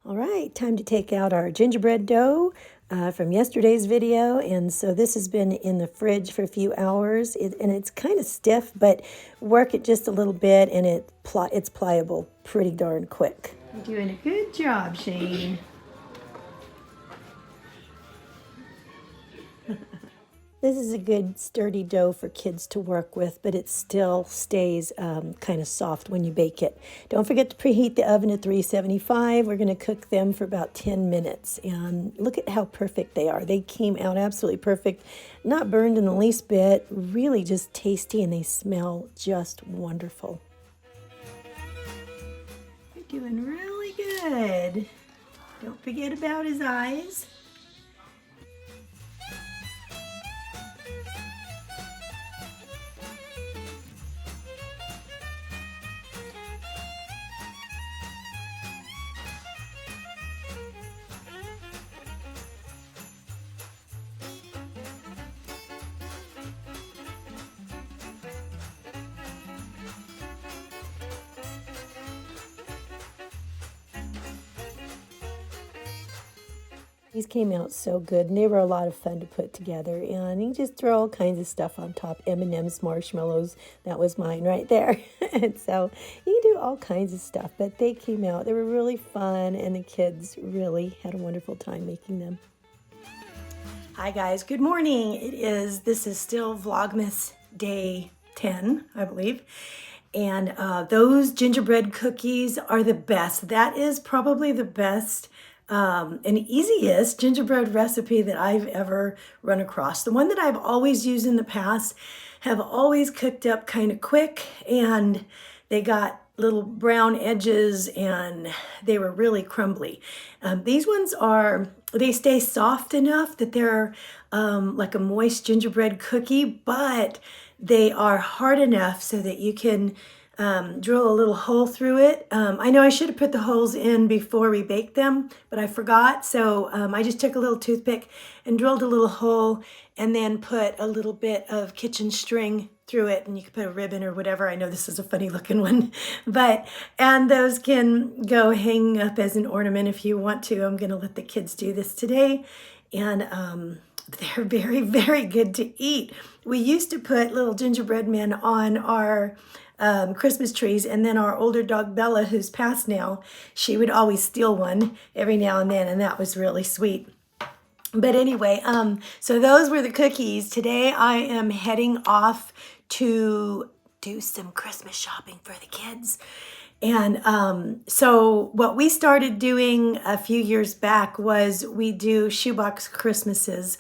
All right, time to take out our gingerbread dough from yesterday's video. And so this has been in the fridge for a few hours, and it's kind of stiff, but work it just a little bit and it's pliable pretty darn quick. You're doing a good job, Shane. This is a good sturdy dough for kids to work with, but it still stays kind of soft when you bake it. Don't forget to preheat the oven at 375. We're going to cook them for about 10 minutes. And look at how perfect they are. They came out absolutely perfect, not burned in the least bit, really just tasty, and they smell just wonderful. You're doing really good. Don't forget about his eyes. These came out so good, and they were a lot of fun to put together. And you just throw all kinds of stuff on top. M&M's, marshmallows, that was mine right there. And so you can do all kinds of stuff, but they came out. They were really fun, and the kids really had a wonderful time making them. Hi guys, good morning. This is still Vlogmas day 10, I believe. And those gingerbread cookies are the best. That is probably the best and easiest gingerbread recipe that I've ever run across. The one that I've always used in the past have always cooked up kind of quick, and they got little brown edges and they were really crumbly. These ones they stay soft enough that they're like a moist gingerbread cookie, but they are hard enough so that you can drill a little hole through it. I know I should have put the holes in before we baked them, but I forgot. So I just took a little toothpick and drilled a little hole and then put a little bit of kitchen string through it, and you could put a ribbon or whatever. I know this is a funny looking one, and those can go hang up as an ornament if you want to. I'm going to let the kids do this today, and they're very, very good to eat. We used to put little gingerbread men on our Christmas trees, and then our older dog Bella, who's passed now, she would always steal one every now and then, and that was really sweet. But anyway, so those were the cookies. Today I am heading off to do some Christmas shopping for the kids. And so what we started doing a few years back was we do shoebox Christmases.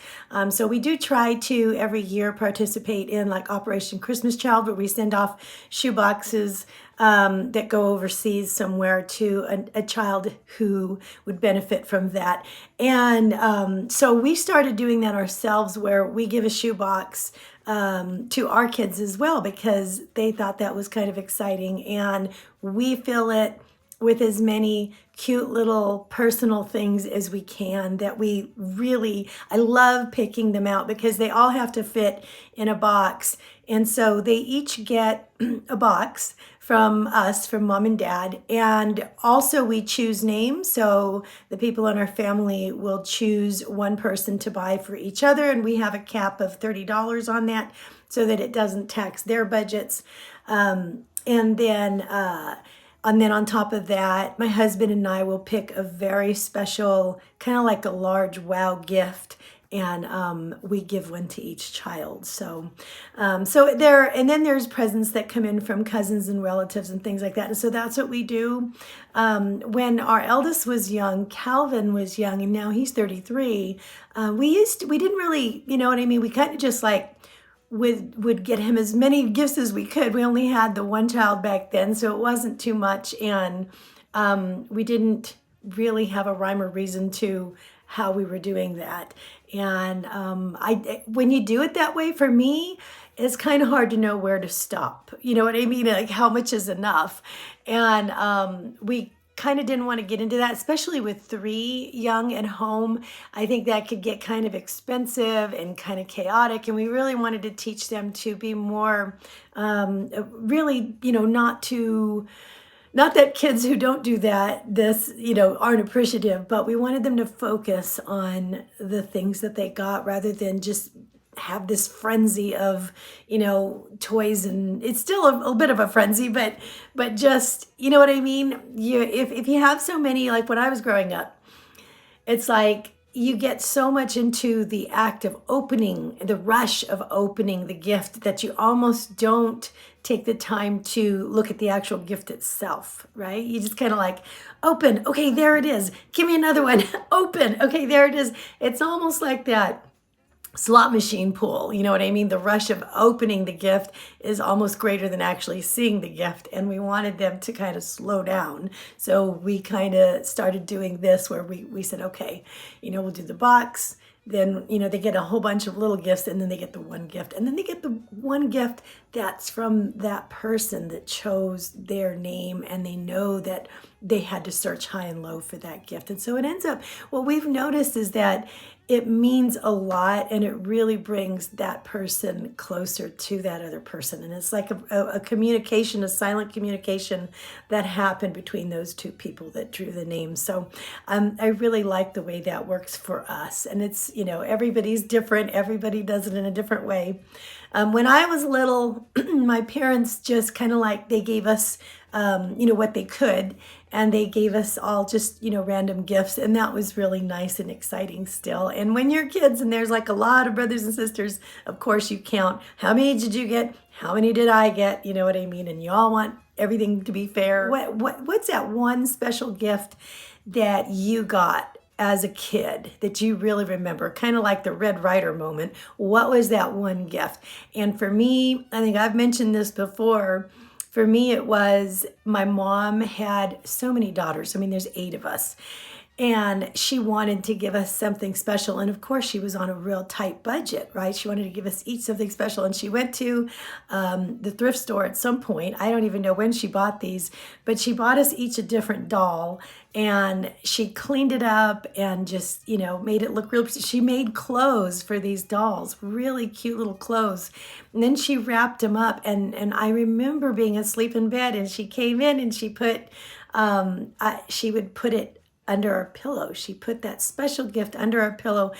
So we do try to every year participate in like Operation Christmas Child, where we send off shoeboxes that go overseas somewhere to a child who would benefit from that. And so we started doing that ourselves, where we give a shoebox to our kids as well, because they thought that was kind of exciting, and we fill it with as many cute little personal things as we can that I love picking them out because they all have to fit in a box. And so they each get a box from us, from mom and dad. And also we choose names. So the people in our family will choose one person to buy for each other. And we have a cap of $30 on that so that it doesn't tax their budgets. And then on top of that, my husband and I will pick a very special, kind of like a large wow gift, and we give one to each child. And then there's presents that come in from cousins and relatives and things like that. And so that's what we do. When our eldest was young, Calvin was young, and now he's 33. We didn't really, you know what I mean? We kind of just like would get him as many gifts as we could. We only had the one child back then, so it wasn't too much, and we didn't really have a rhyme or reason to how we were doing that. And when you do it that way, for me, it's kind of hard to know where to stop. You know what I mean? Like, how much is enough? And we kind of didn't want to get into that, especially with 3 young at home. I think that could get kind of expensive and kind of chaotic. And we really wanted to teach them to be more, really, not not that kids who don't do that, aren't appreciative, but we wanted them to focus on the things that they got rather than just have this frenzy of, toys. And it's still a bit of a frenzy, but just, you know what I mean? If you have so many, like when I was growing up, it's like you get so much into the act of opening, the rush of opening the gift, that you almost don't take the time to look at the actual gift itself, right? You just kind of like, open, okay, there it is. Give me another one. Open, okay, there it is. It's almost like that slot machine pool, you know what I mean? The rush of opening the gift is almost greater than actually seeing the gift, and we wanted them to kind of slow down. So we kind of started doing this where we said, okay, we'll do the box, then they get a whole bunch of little gifts, and then they get the one gift, and then they get the one gift that's from that person that chose their name, and they know that they had to search high and low for that gift. And so it ends up, what we've noticed is that it means a lot, and it really brings that person closer to that other person. And it's like a communication, a silent communication that happened between those two people that drew the names. So I really like the way that works for us. And it's, everybody's different. Everybody does it in a different way. When I was little, my parents just kind of like, they gave us, what they could. And they gave us all just, random gifts. And that was really nice and exciting still. And when you're kids and there's like a lot of brothers and sisters, of course you count. How many did you get? How many did I get? You know what I mean? And you all want everything to be fair. What's that one special gift that you got as a kid that you really remember? Kind of like the Red Ryder moment. What was that one gift? And for me, I think I've mentioned this before, for me, it was my mom had so many daughters. I mean, there's 8 of us. And she wanted to give us something special. And of course, she was on a real tight budget, right? She wanted to give us each something special. And she went to the thrift store at some point. I don't even know when she bought these, but she bought us each a different doll. And she cleaned it up and just, made it look real. She made clothes for these dolls, really cute little clothes. And then she wrapped them up. And I remember being asleep in bed, and she came in and she would put it under our pillow. She put that special gift under our pillow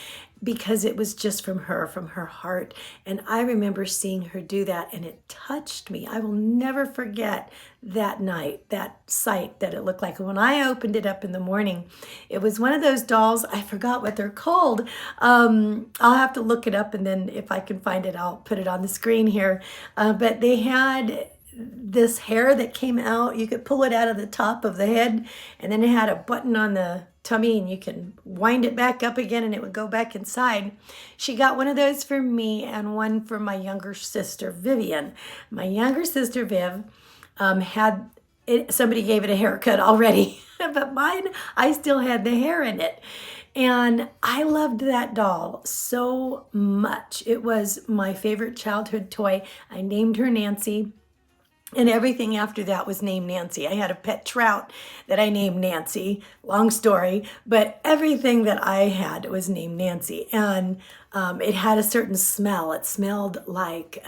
because it was just from her heart. And I remember seeing her do that, and it touched me. I will never forget that night, that sight that it looked like. And when I opened it up in the morning, it was one of those dolls. I forgot what they're called. I'll have to look it up, and then if I can find it, I'll put it on the screen here. But they had this hair that came out. You could pull it out of the top of the head, and then it had a button on the tummy, and you can wind it back up again and it would go back inside. She got one of those for me and one for my younger sister Vivian. My younger sister Viv had it, somebody gave it a haircut already, but mine, I still had the hair in it. And I loved that doll so much. It was my favorite childhood toy. I named her Nancy. And everything after that was named Nancy. I had a pet trout that I named Nancy. Long story, but everything that I had was named Nancy. And it had a certain smell. It smelled like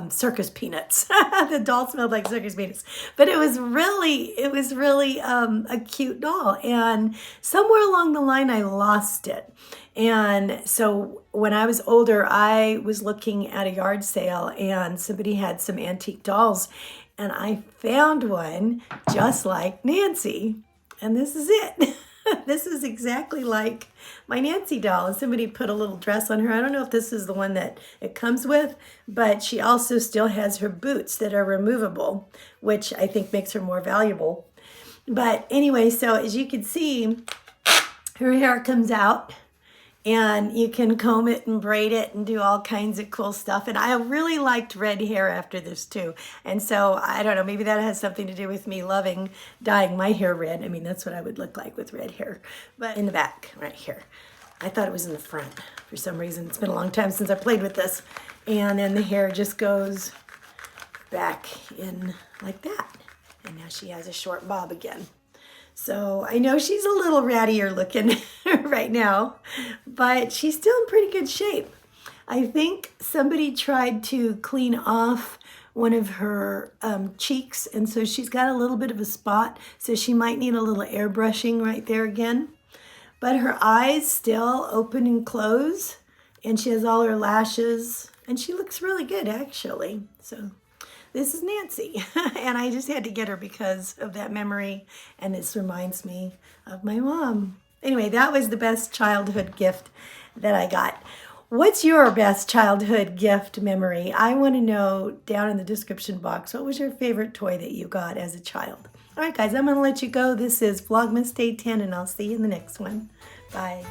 circus peanuts. The doll smelled like circus peanuts. But it was really a cute doll. And somewhere along the line, I lost it. And so when I was older, I was looking at a yard sale, and somebody had some antique dolls, and I found one just like Nancy. And this is it. This is exactly like my Nancy doll. And somebody put a little dress on her. I don't know if this is the one that it comes with, but she also still has her boots that are removable, which I think makes her more valuable. But anyway, so as you can see, her hair comes out. And you can comb it and braid it and do all kinds of cool stuff. And I really liked red hair after this too. And so, I don't know, maybe that has something to do with me loving dyeing my hair red. I mean, that's what I would look like with red hair. But in the back, right here. I thought it was in the front for some reason. It's been a long time since I played with this. And then the hair just goes back in like that. And now she has a short bob again. So I know she's a little rattier looking right now, but she's still in pretty good shape. I think somebody tried to clean off one of her cheeks, and so she's got a little bit of a spot, so she might need a little airbrushing right there again. But her eyes still open and close, and she has all her lashes, and she looks really good actually. So this is Nancy, and I just had to get her because of that memory, and this reminds me of my mom. Anyway, that was the best childhood gift that I got. What's your best childhood gift memory? I want to know down in the description box, what was your favorite toy that you got as a child? All right, guys, I'm going to let you go. This is Vlogmas Day 10, and I'll see you in the next one. Bye.